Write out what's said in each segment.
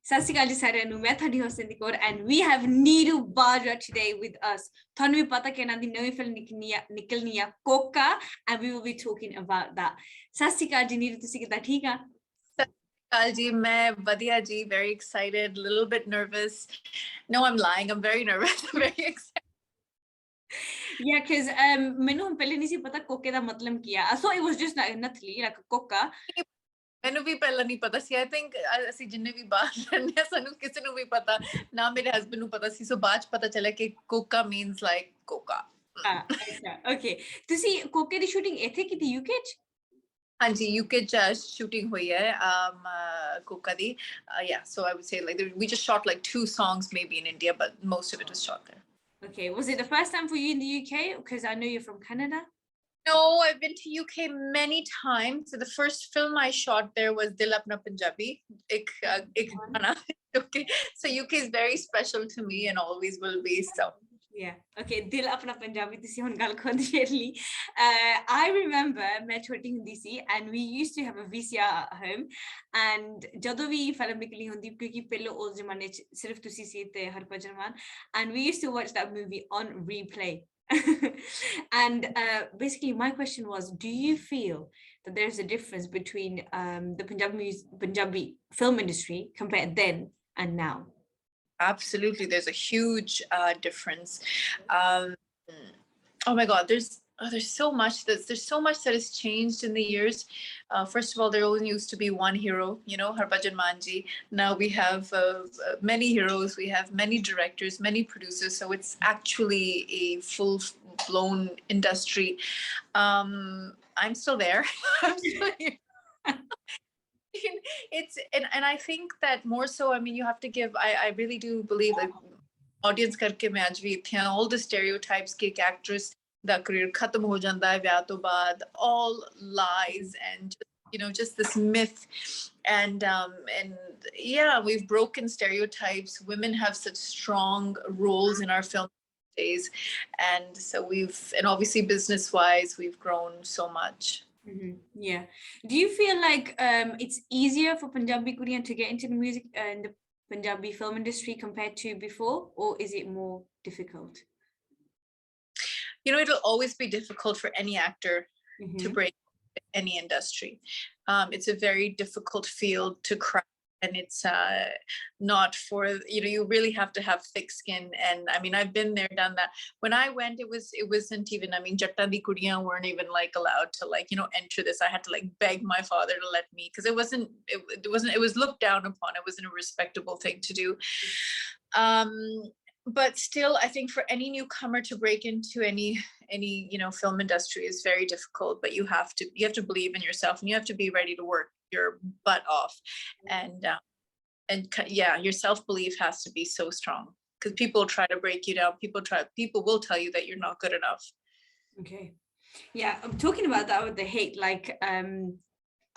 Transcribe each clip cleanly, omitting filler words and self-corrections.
ਸਤਿ ਸ਼੍ਰੀ ਅਕਾਲ ਜੀ ਸਾਰਿਆਂ ਨੂੰ ਮੈਂ ਤੁਹਾਡੀ host Sindi Kaur and we have Neeru Bajwa today with us ਤੁਹਾਨੂੰ ਵੀ ਪਤਾ ਕਿ ਇਹਨਾਂ ਦੀ ਨਵੀਂ ਫਿਲਮ ਨਿਕਲਣੀ ਆ ਕੋਕਾ and we will be talking about that ਸਤਿ ਸ਼੍ਰੀ ਅਕਾਲ ਜੀ ਨੀਰੂ ਤੁਸੀਂ ਕਿੱਦਾਂ ਠੀਕ ਆ Ji, मैं ਵਧੀਆ ji, very excited, a little bit nervous. No, I'm lying. I'm very nervous. I'm very excited. Yeah, because ਮੈਨੂੰ ਪਹਿਲੇ ਨਹੀਂ ਸੀ ਪਤਾ ਕੋਕੇ ਦਾ ਮਤਲਬ ਕੀ ਆ I thought it was just nothing like ਕੋਕਾ ਮੈਨੂੰ ਵੀ ਪਹਿਲਾਂ ਨਹੀਂ ਪਤਾ ਸੀ I think ਅਸੀਂ ਜਿੰਨੇ ਵੀ ਬਾਹਰ ਰਹਿੰਦੇ ਸਾਨੂੰ ਕਿਸੇ ਨੂੰ ਵੀ ਪਤਾ ਨਾ ਮੇਰੇ ਹਸਬੰਡ ਨੂੰ ਪਤਾ ਸੀ ਸੋ ਬਾਅਦ ਚ ਪਤਾ ਚੱਲਿਆ ਕਿ ਕੋਕਾ means like ਕੋਕਾ ਅੱਛਾ okay ਤੁਸੀਂ ਕੋਕੇ ਦੀ ਸ਼ੂਟਿੰਗ ਇੱਥੇ ਕੀਤੀ UK ਚ ਹਾਂਜੀ UK ਚ shooting ਹੋਈ ਹੈ ਕੋਕਾ ਦੀ yeah so I would say like we just shot like 2 songs maybe in India but most of it was shot there. Okay, was it the first time for you in the UK because I know you're from Canada? No, I've been to UK many times. So the first film I shot there was Dil Apna Punjabi. Okay, so UK is very special to me and always will be. So yeah, okay. Dil Apna Punjabi. This is one gal khod shirli. I remember मैं छोटी हुंदी सी and we used to have a VCR at home and ਜਦੋਂ ਵੀ film ਨਿਕਲੀ ਹੁੰਦੀ ਕਿਉਂਕਿ ਪਹਿਲਾਂ ਉਸ ਜ਼ਮਾਨੇ ਚ ਸਿਰਫ ਤੁਸੀਂ ਸੀ ਤੇ ਹਰਭਜਨ ਮਾਨ and we used to watch that movie on replay. And basically my question was do you feel that there's a difference between the Punjabi film industry compared then and now? Absolutely, there's a huge difference. Oh my god, there's so much that has changed in the years. First of all, there only used to be one hero, you know, Harbhajan Manji. Now we have many heroes, we have many directors, many producers, so it's actually a full-blown industry. I'm still there. I'm still here. It's and I think that more so I mean you have to give I really do believe like audience karke main aaj bhi ithe all the stereotypes ke actress da career khatam ho janda hai vyah to baad all lies and you know just this myth and yeah we've broken stereotypes women have such strong roles in our film days and so and obviously business wise we've grown so much. Yeah. Do you feel like it's easier for Punjabi Korean to get into the music and the Punjabi film industry compared to before, or is it more difficult? You know, it'll always be difficult for any actor to break any industry. It's a very difficult field to crack. And it's not for, you know, you really have to have thick skin. And I mean, I've been there, done that. When I went, it wasn't even, I mean, Jatta di Kuriyan weren't even like allowed to like, you know, enter this. I had to like beg my father to let me, because it was looked down upon. It wasn't a respectable thing to do. But still, I think for any newcomer to break into any you know film industry is very difficult. But you have to believe in yourself, and you have to be ready to work your butt off, and yeah, your self-belief has to be so strong because people try to break you down. People will tell you that you're not good enough. Okay, yeah, I'm talking about that with the hate. Like,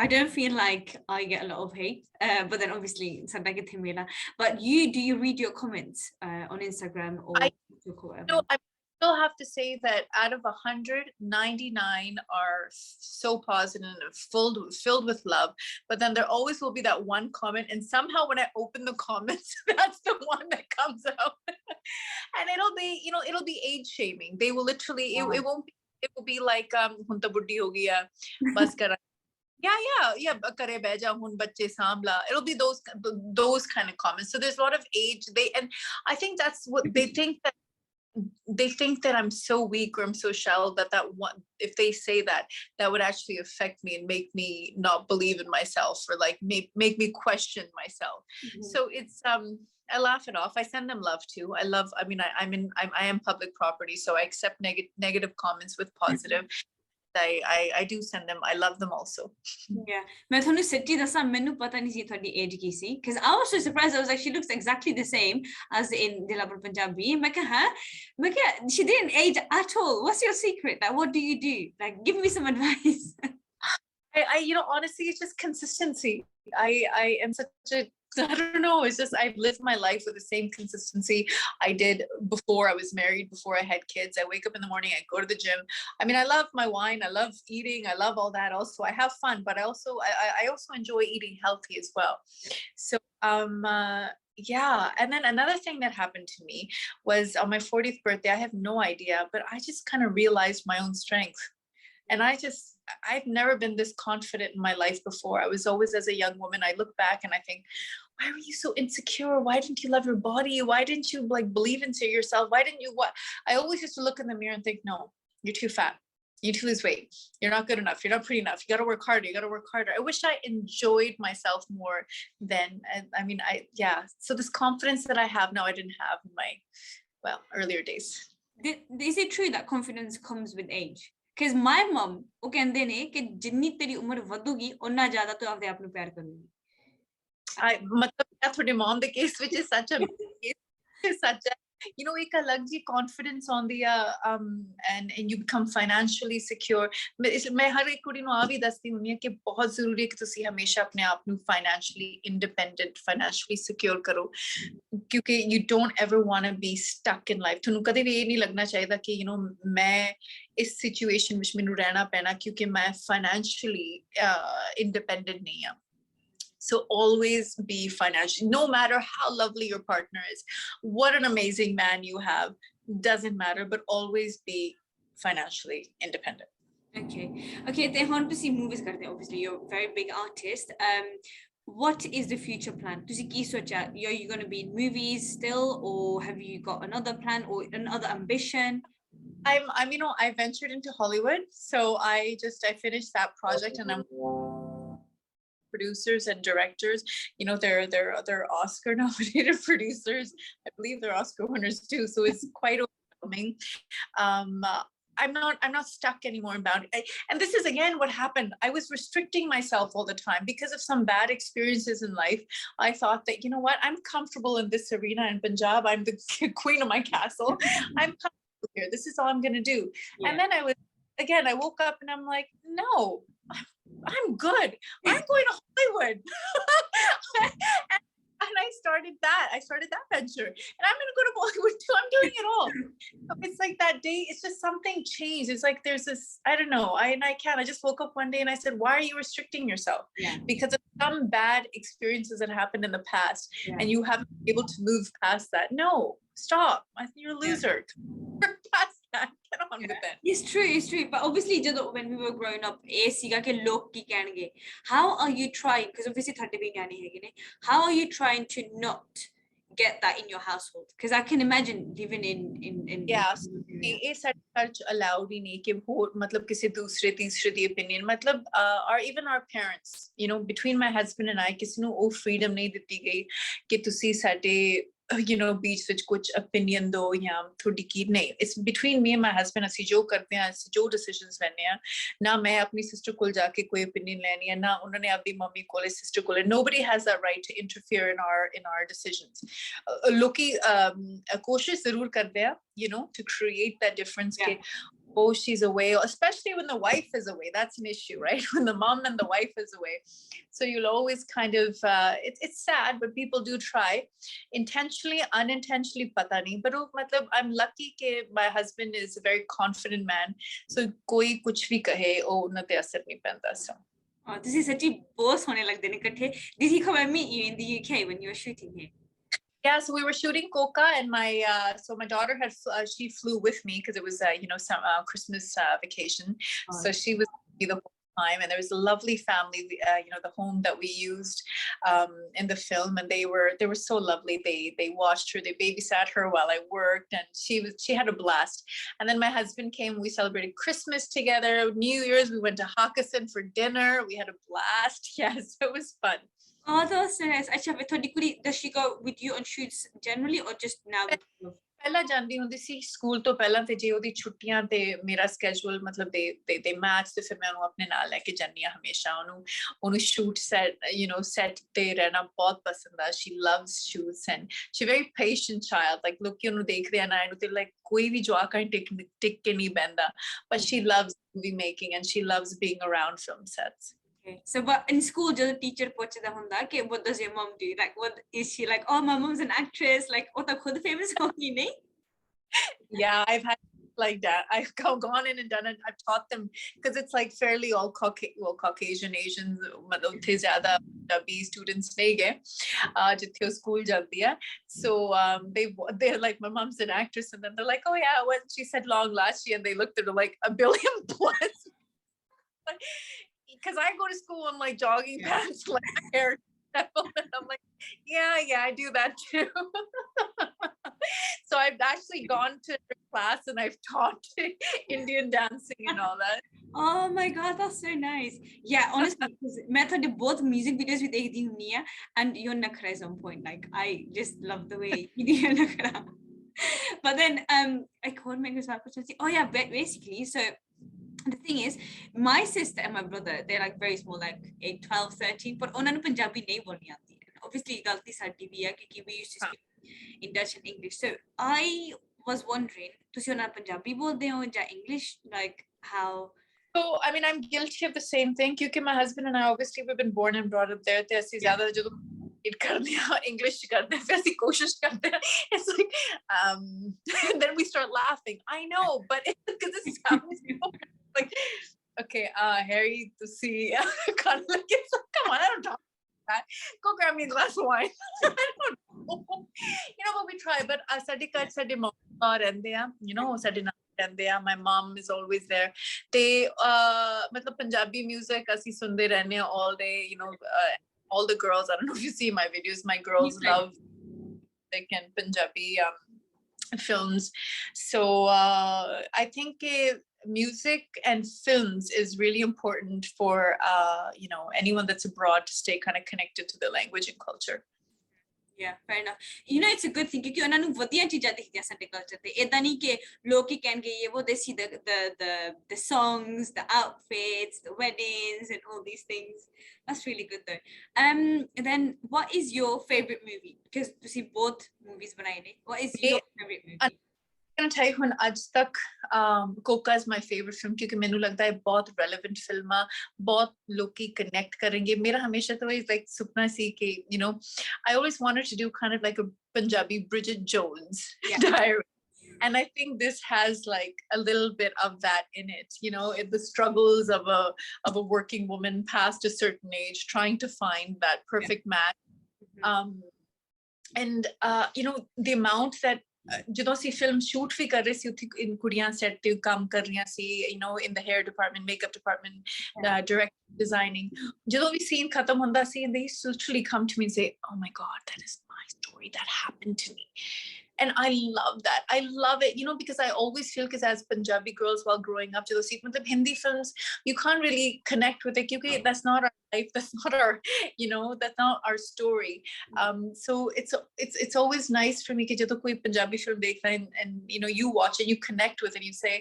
I don't feel like I get a lot of hate, but then obviously it's a negative mela. But do you read your comments on Instagram or TikTok or whatever? No, I still have to say that out of 199 are so positive and filled with love. But then there always will be that one comment, and somehow when I open the comments, that's the one that comes out, and it'll be, you know, it'll be age shaming. They will literally, it won't be. It will be like "Hun ta buddhi ho gaya, bas kar." Yeah kare beja hun bacche sambla. It'll be those kind of comments. So there's a lot of age and I think that's what they think that I'm so weak or I'm so shallow that one, if they say that would actually affect me and make me not believe in myself or like make me question myself. So it's I laugh it off. I send them love too. I mean I am public property, so I accept negative comments with positive. I do send them. I love them also. Yeah, मैं थोड़ी सच्ची दसा मैंने पता नहीं सी थोड़ी age की सी because I was so surprised. I was like she looks exactly the same as in Dil Apna Punjabi. मैं कहा she didn't age at all. What's your secret? Like what do you do? Like give me some advice. I you know honestly it's just consistency. I am such a I don't know. It's just I've lived my life with the same consistency I did before I was married, before I had kids. I wake up in the morning, I go to the gym. I mean, I love my wine, I love eating, I love all that. Also, I have fun, but I also enjoy eating healthy as well. So yeah. And then another thing that happened to me was on my 40th birthday. I have no idea, but I just kind of realized my own strength. And I've never been this confident in my life before. I was always, as a young woman, I look back and I think, why were you so insecure? Why didn't you love your body? Why didn't you like believe into yourself? Why didn't you what? I always used to look in the mirror and think, no, you're too fat. You need to lose weight. You're not good enough. You're not pretty enough. You got to work harder. You got to work harder. I wish I enjoyed myself more then. I mean, yeah. So this confidence that I have now, I didn't have in my, earlier days. Is it true that confidence comes with age? Because my mom, ਉਹ ਕਹਿੰਦੇ ਨੇ ਕਿ ਜਿੰਨੀ ਤੇਰੀ ਉਮਰ ਵਧੂਗੀ ਉਨਾ ਜ਼ਿਆਦਾ ਤੂੰ ਆਪਦੇ ਆਪ ਨੂੰ ਪਿਆਰ ਕਰੂਗੀ. ਮਤਲਬ ਤੁਹਾਡੇ mom ਦੇ case ਵਿੱਚ such a you know, एक अलग जी confidence आਉਂਦੀ ਆ and you become financially secure. मैं हर एक कुड़ी ਨੂੰ ਆ ਵੀ ਦੱਸਦੀ ਹੁੰਦੀ ਆ ਕਿ ਬਹੁਤ ਜ਼ਰੂਰੀ ਹੈ ਕਿ ਤੁਸੀਂ ਹਮੇਸ਼ਾ ਆਪਣੇ ਆਪ ਨੂੰ financially independent, financially secure ਕਰੋ, ਕਿਉਂਕਿ you don't ever want to be stuck in life. ਤੁਹਾਨੂੰ ਕਦੇ ਵੀ ਇਹ ਨਹੀਂ ਲੱਗਣਾ ਚਾਹੀਦਾ ਕਿ you know ਮੈਂ ਇਸ situation ਵਿੱਚ ਮੈਨੂੰ ਰਹਿਣਾ ਪੈਣਾ ਕਿਉਂਕਿ ਮੈਂ financially independent ਨਹੀਂ ਆ. So always be financial, no matter how lovely your partner is, what an amazing man you have, doesn't matter, but always be financially independent. Okay, they want to see movies karte. Obviously you're a very big artist. What is the future plan? Are you going to be in movies still, or have you got another plan or another ambition? I'm you know, I ventured into Hollywood, so I finished that project and I'm producers and directors, you know, they're Oscar nominated producers. I believe they're Oscar winners too, so it's quite overwhelming. I'm not stuck anymore about it. And this is again what happened. I was restricting myself all the time because of some bad experiences in life. I thought that, you know what, I'm comfortable in this arena in Punjab. I'm the queen of my castle. I'm comfortable here. This is all I'm going to do. Yeah. And then I woke up and I'm like, no, I'm good. I'm going to Hollywood. and I started that venture. And I'm going to go to Bollywood too. I'm doing it all. So it's like that day, it's just something changed. It's like there's this, I don't know. I just woke up one day and I said, why are you restricting yourself? Yeah. Because of some bad experiences that happened in the past, and you haven't been able to move past that. No, stop. I think you're a loser. Work past that. Get on with it. It's true. But obviously, when we were growing up, how are you trying? Because obviously, how are you trying to not get that in your household? Because I can imagine living in such allowed ही नहीं कि वो मतलब किसी दूसरे तीसरे दी opinion मतलब or even our parents, you know, between my husband and I किसी ਨੂੰ ਉਹ freedom नहीं ਦਿੱਤੀ गई कि ਤੁਸੀਂ ਸਾਡੇ you know बीच ਵਿੱਚ कुछ opinion दो या थोड़ी की नहीं. It's between me and my husband. ਅਸੀਂ ਜੋ ਕਰਦੇ ਹਾਂ, ਅਸੀਂ ਜੋ decisions ਲੈਣੇ ਆ, ਨਾ ਮੈਂ ਆਪਣੀ sister ਕੋਲ ਜਾ ਕੇ ਕੋਈ opinion ਲੈਣੀ ਹੈ, ਨਾ ਉਹਨਾਂ ਨੇ ਆਪਣੀ ਮੰਮੀ ਕੋਲ sister ਕੋਲ. Nobody has that right to interfere in our decisions. ਲੋਕੀ ਕੋਸ਼ਿਸ਼ ਜ਼ਰੂਰ ਕਰਦੇ ਆ, you know, to create that difference. Yeah. Oh, she's away, especially when the wife is away. That's an issue, right? When the mom and the wife is away. So you'll always kind of, it's sad, but people do try. Intentionally, unintentionally, pata nahi. But I'm lucky that my husband is a very confident man. So koi kuch bhi kahe, oh, na te asar nahi penda. So. Oh, this is such a boss hone lag dene kathe. Did he come and meet you in the UK when you were shooting here? Yeah, so we were shooting Kokka, and my daughter she flew with me because it was you know some Christmas vacation. Oh. So she was with me the whole time, and there was a lovely family, you know, the home that we used in the film, and they were so lovely. They watched her, they babysat her while I worked, and she had a blast. And then my husband came, we celebrated Christmas together, New Year's, we went to Hakkasan for dinner, we had a blast. Yes, it was fun. Oh, that's nice. Actually, does she go with you on shoots generally or just now? ਪਹਿਲਾਂ ਜਾਂਦੀ ਹੁੰਦੀ ਸੀ school ਤੋਂ ਪਹਿਲਾਂ ਤੇ ਜੇ ਉਹਦੀ ਛੁੱਟੀਆਂ ਤੇ ਮੇਰਾ ਸਕੇਜੂਲ ਮਤਲਬ ਦੇ ਮੈਚ ਤੇ ਫਿਰ ਮੈਂ ਉਹਨੂੰ ਆਪਣੇ ਨਾਲ ਲੈ ਕੇ ਜਾਂਦੀ ਹਾਂ ਹਮੇਸ਼ਾ. ਉਹਨੂੰ ਸ਼ੂਟ ਸੈਟ ਤੇ ਰਹਿਣਾ ਬਹੁਤ ਪਸੰਦ ਆ. She loves shoots and she's a very patient child. Like ਲੋਕੀ ਉਹਨੂੰ ਦੇਖਦੇ ਆ ਨਾ ਇਹਨੂੰ ਤੇ like ਕੋਈ ਵੀ ਜਵਾਕ ਟਿਕ ਕੇ ਨਹੀਂ ਬਹਿੰਦਾ. But she loves movie making and she loves being around film sets. Okay. So, but in school, just teacher puchda hunda ke what does your mom do? Like, what is she like? Oh, my mom's an actress. Like, oh, ta khud famous hogi nahi? Yeah, I've had like that. I've gone in and done it. I've taught them because it's like fairly all Caucasian Asians. मतलब थे ज़्यादा Punjabi students नहीं गए जितने school जाती है. So they're like, my mom's an actress, and then they're like, oh yeah, when she said long last year, and they looked at her like 1 billion plus. Because I go to school in like jogging pants, like hair, and I'm like, yeah, I do that too. So I've actually gone to class and I've taught Indian dancing and all that. Oh my god, that's so nice. Yeah, honestly, because मैं थोड़े both music videos भी देखती हुई हैं, and your nakhra is on point. Like, I just love the way you do your nakhra. But then, I can't make this up. Oh yeah, basically, so the thing is, my sister and my brother, they're like very small, like 8, 12, 13, but ਉਹਨਾਂ ਨੂੰ ਪੰਜਾਬੀ ਨਹੀਂ ਬੋਲਣੀ ਆਉਂਦੀ ਹੈ. Obviously, ਗਲਤੀ ਸਾਡੀ ਵੀ ਹੈ ਕਿਉਂਕਿ we used to speak in Dutch and English. So I was wondering, ਤੁਸੀਂ ਉਹਨਾਂ ਨੂੰ ਪੰਜਾਬੀ ਬੋਲਦੇ ਹੋ ਜਾਂ English? Like, how? So, I mean, I'm guilty of the same thing. Because my husband and I, obviously, we've been born and brought up there. English it's like and then we start laughing. I know, but because it sounds like, okay, Harry, to see kind of like, it's like, come on, I don't talk like that. Go grab me a glass of wine. I don't know. But we try. But sade mom and they, sade my mom is always there. They matlab Punjabi music asi sunde rehne all day, all the girls, I don't know if you see my videos, my girls love music and Punjabi films. So I think music and films is really important for anyone that's abroad to stay kind of connected to the language and culture. Yeah, fair enough. It's a good thing because ਉਹਨਾਂ ਨੂੰ ਵਧੀਆ ਚੀਜ਼ਾਂ ਦਿਖਦੀਆਂ ਸਾਡੇ culture ਤੇ ਇਦਾਂ ਨਹੀਂ ਕਿ ਲੋਕ ਹੀ ਕਹਿਣਗੇ ਇਹ ਉਹ they see the songs, the outfits, the weddings and all these things. That's really good though. And then what is your favorite movie? Because ਤੁਸੀਂ both movies ਬਣਾਏ ਨੇ. What is your favorite movie? I'm going to tell you when aaj tak Kokka is my favorite film because mainu lagta hai bahut relevant film hai, bahut loki connect karenge. Mera hamesha to is like supna si ke I always wanted to do kind of like a Punjabi Bridget Jones diary, and I think this has like a little bit of that in it, the struggles of a working woman past a certain age trying to find that perfect match. And the amount that ਜਦੋਂ ਅਸੀਂ film shoot ਵੀ ਕਰ ਰਹੇ ਸੀ ਉੱਥੇ ਕੁੜੀਆਂ set ਤੇ ਕੰਮ ਕਰ ਰਹੀਆਂ ਸੀ in the hair department, makeup department, direct designing, ਜਦੋਂ ਵੀ scene ਖਤਮ ਹੁੰਦਾ ਸੀ and they used to literally come to me and say, oh my god, that is my story, that happened to me. And I love that. I love it, because I always feel because as Punjabi girls while growing up, the Hindi films, you can't really connect with it because that's not our life. That's not our, that's not our story. So it's always nice for me कि जब कोई Punjabi film देखता है and you watch it, you connect with it, you say,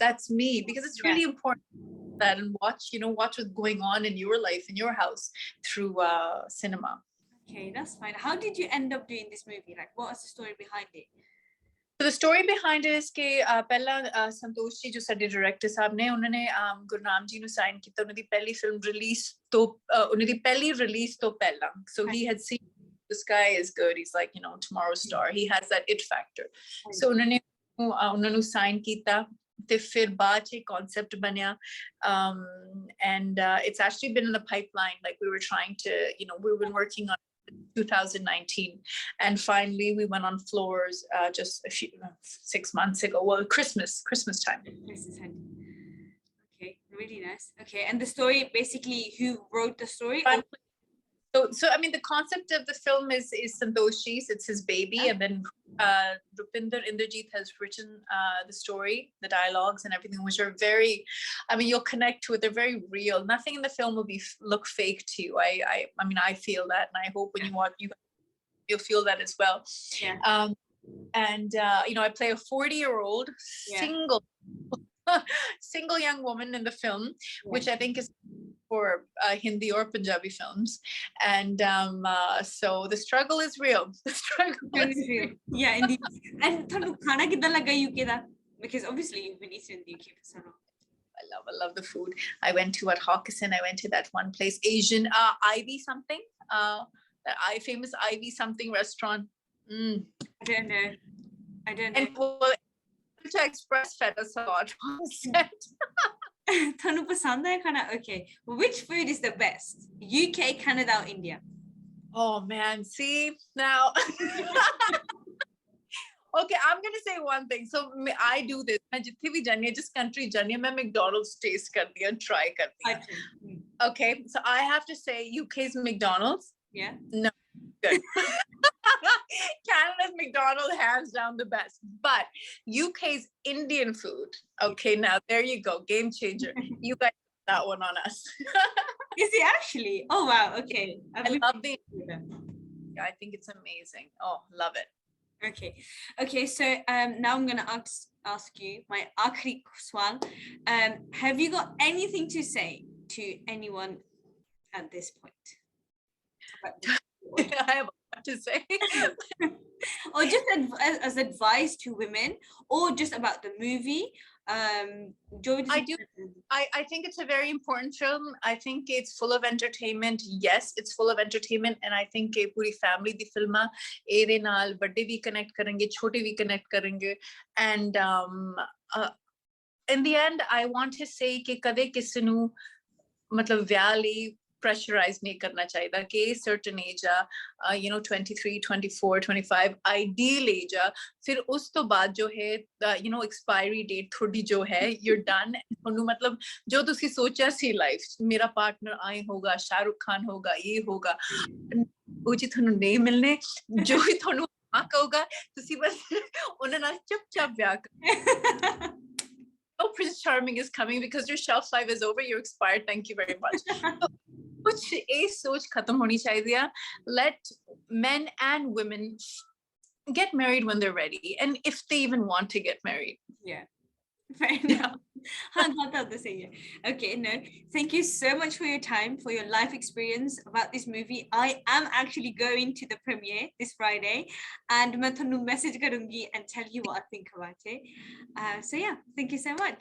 that's me, because it's really important that and watch what's going on in your life, in your house through cinema. Okay, that's fine. How did you end up doing this movie? Like, what was the story behind it? So the story behind it is कि पहला संतोष जी जो साडे director साहब ने उन्होंने गुरनाम जी ਨੂੰ sign ਕੀਤਾ ਉਹਨਾਂ ਦੀ ਪਹਿਲੀ ਫਿਲਮ ਰਿਲੀਜ਼ ਤੋਂ ਉਹਨਾਂ ਦੀ ਪਹਿਲੀ ਰਿਲੀਜ਼ ਤੋਂ ਪਹਿਲਾਂ. So he had seen this guy is good, he's like tomorrow's star, he has that it factor. So ਉਹਨਾਂ ਨੂੰ ਸਾइन ਕੀਤਾ ਤੇ ਫਿਰ ਬਾਅਦ ਚ concept ਬਣਿਆ, and it's actually been in the pipeline, like we were trying to we've been working on 2019, and finally we went on floors just 6 months ago. Well, Christmas time. Okay, really nice. Okay, and the story, basically, who wrote the story? So I mean, the concept of the film is Santoshi's. It's his baby, and then Rupinder Inderjeet has written the story, the dialogues, and everything, which are very. I mean, you'll connect to it. They're very real. Nothing in the film will look fake to you. I mean, I feel that, and I hope when you watch, you'll feel that as well. Yeah. And I play a 40-year-old single young woman in the film, which I think is for Hindi or Punjabi films, and so the struggle is real. The struggle is real. Yeah, indeed. And thanu khana kidda laga UK da, because obviously you've been eating in the UK for so long. I love the food. I went to Hawkinson. I went to that one place, Asian Ivy something. The famous Ivy something restaurant. I don't know. And well, to express fed us a lot on set. ਤੁਹਾਨੂੰ ਪਸੰਦ ਹੈ ਖਾਣਾ? Okay, which food is the best? UK, Canada or India? Oh man, see now. Okay, I'm gonna say one thing. So I do this. मैं जितने भी जानी है, जिस country जानी है, मैं McDonald's taste करती हूँ, try करती हूँ. Okay, so I have to say UK's McDonald's. Yeah. No, good. Canada's McDonald's hands down the best, but UK's Indian food. Okay, now there you go, game changer. You guys got that one on us. Is it actually? Oh wow. Okay. I love the. Yeah, I think it's amazing. Oh, love it. Okay. So now I'm gonna ask you my aakhri sawal. Have you got anything to say to anyone at this point? I have a lot to say. Or just as advice to women, or just about the movie. I think it's a very important film. I think it's full of entertainment. Yes, it's full of entertainment, and I think a puri family di film ere naal badde bhi connect karenge, chote bhi connect karenge, and in the end I want to say कि कदे किसी नू मतलब विआह ਲਈ pressurize नहीं करना चाहिए कि certain age 23 24 25 ideal age फिर उस तो बाद जो है expiry date थोड़ी जो है you're done ਤੁਹਾਨੂੰ मतलब जो ਤੁਸੀਂ सोचा सी life मेरा partner आए होगा शाहरुख खान होगा ये होगा वो जी ਤੁਹਾਨੂੰ नहीं मिलने जो भी ਤੁਹਾਨੂੰ हाँ कहोगा ਤੁਸੀਂ बस ਉਹਨਾਂ ਨਾਲ ਚੁੱਪਚਾਪ ਵਿਆਹ ਕਰੋ. Oh, Prince Charming is coming because your shelf life is over. You're expired. Thank you very much. Kuch a soch khatam honi chahiye. Let men and women get married when they're ready, and if they even want to get married. Yeah, fair enough. Okay, no, thank you so much for your time, for your life experience about this movie. I am actually going to the premiere this Friday, and मैं थोनू message करूँगी and tell you what I think about it. So yeah, thank you so much.